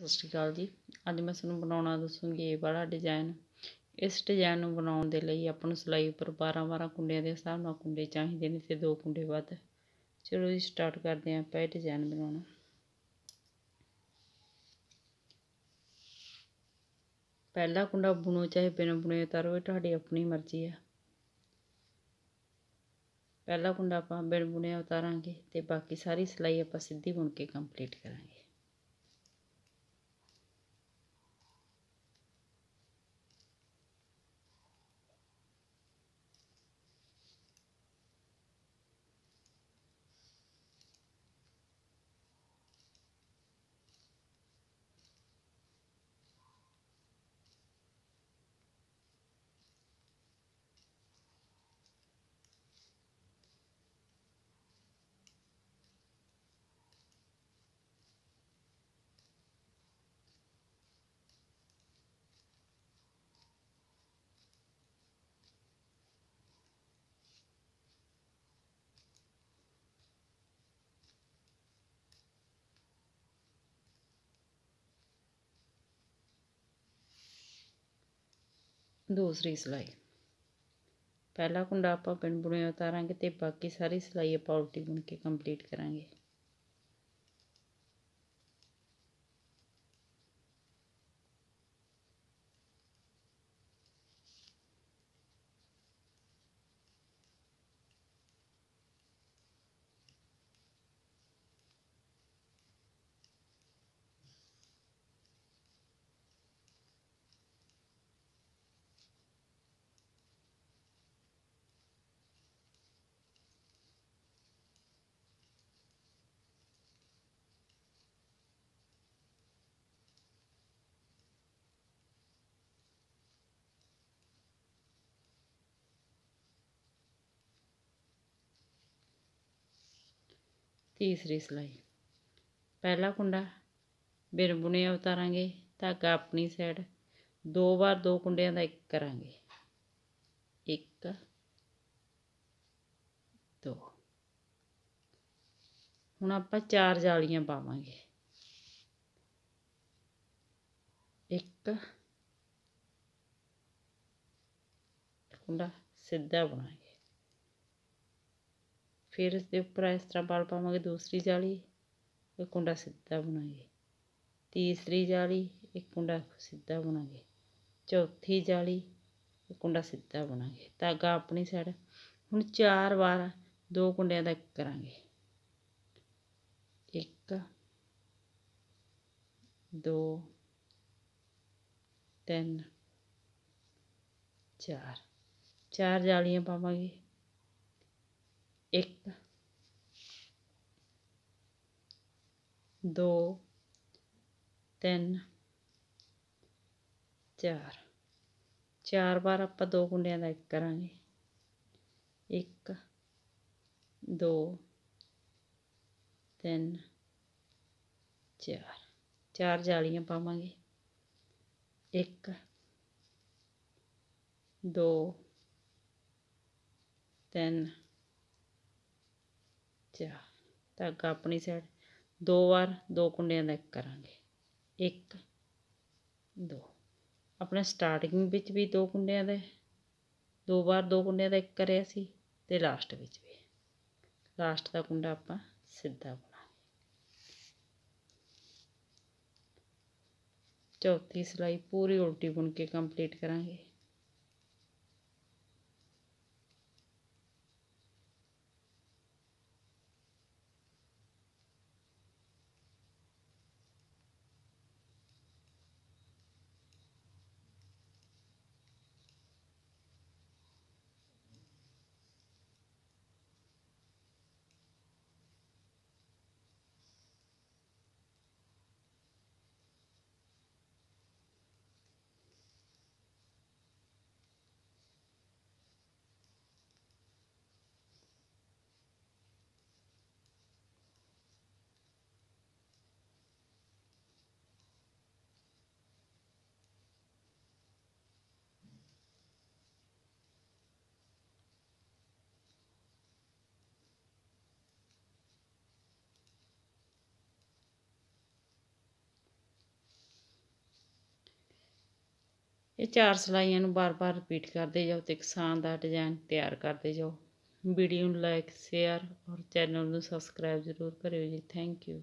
सत श्री अकाल जी। अज मैं तुहानूं बनाउणा दसूँगी ये वाला डिजाइन। इस डिजाइन नूं बनाउण दे लई आपां नूं सिलाई उपर 12 कुंडियां दे हिसाब नाल कुंडे चाहीदे ने ते 2 कुंडे वध। चलो जी स्टार्ट करते हैं आपां डिजाइन बनाउणा। पहला कुंडा बुनो चाहे बिना बुने उतारो, ये तुहाडी अपनी मर्जी है। पहला कुंडा आपां बिन बुने उतारांगे ते बाकी सारी सिलाई आपां सीधी बुन के कंप्लीट करांगे। दूसरी सिलाई पहला कुंडा आपां बिन बुने उतारांगे ते बाकी सारी सिलाई आपां उल्टी बुन के कंप्लीट करांगे। तीसरी सिलाई पहला कुंडा बिन बुने उतारांगे, धागा अपनी साइड 2 बार 2 कुंडियां दा 1 करांगे। 1 2 हुण आपां 4 जालियां पावांगे। 1 कुंडा सीधा बुनांगे, फिर इसके उपर इस तरह बल पावांगे। दूसरी जाली एक कुंडा सीधा बुनांगे, तीसरी जाली एक कुंडा सीधा बुनांगे, चौथी जाली एक कुंडा सीधा बुनांगे। धागा अपनी साइड हुण 4 बार 2 कुंडियां दा 1 करांगे। 1 2 3 4 4 जालियां पावांगे। 1 2 3 4 4 बार आपां 2 कुंडियां दा 1 करांगे। 1 2 3 4 4 जालियां पावांगे। 1 2 3 4 धागा अपनी साइड 2 बार 2 कुंडियां दा 1 करांगे। 1 2 अपने स्टार्टिंग विच भी 2 कुंडियां दे 2 बार 2 कुंडियां दा 1 करिया सी ते लास्ट विच भी। लास्ट दा कुंडा आपां सीधा बुनांगे। चौथी सिलाई पूरी उल्टी बुन के कंप्लीट करांगे। ਇਹ 4 ਸਿਲਾਈਆਂ ਨੂੰ ਬਾਰ-ਬਾਰ ਰਿਪੀਟ ਕਰਦੇ ਜਾਓ ਤੇ ਇੱਕ ਸ਼ਾਨਦਾਰ ਡਿਜ਼ਾਈਨ ਤਿਆਰ ਕਰਦੇ ਜਾਓ। ਵੀਡੀਓ ਨੂੰ ਲਾਈਕ, ਸ਼ੇਅਰ ਔਰ ਚੈਨਲ ਨੂੰ ਸਬਸਕ੍ਰਾਈਬ ਜ਼ਰੂਰ ਕਰਿਓ ਜੀ। Thank you.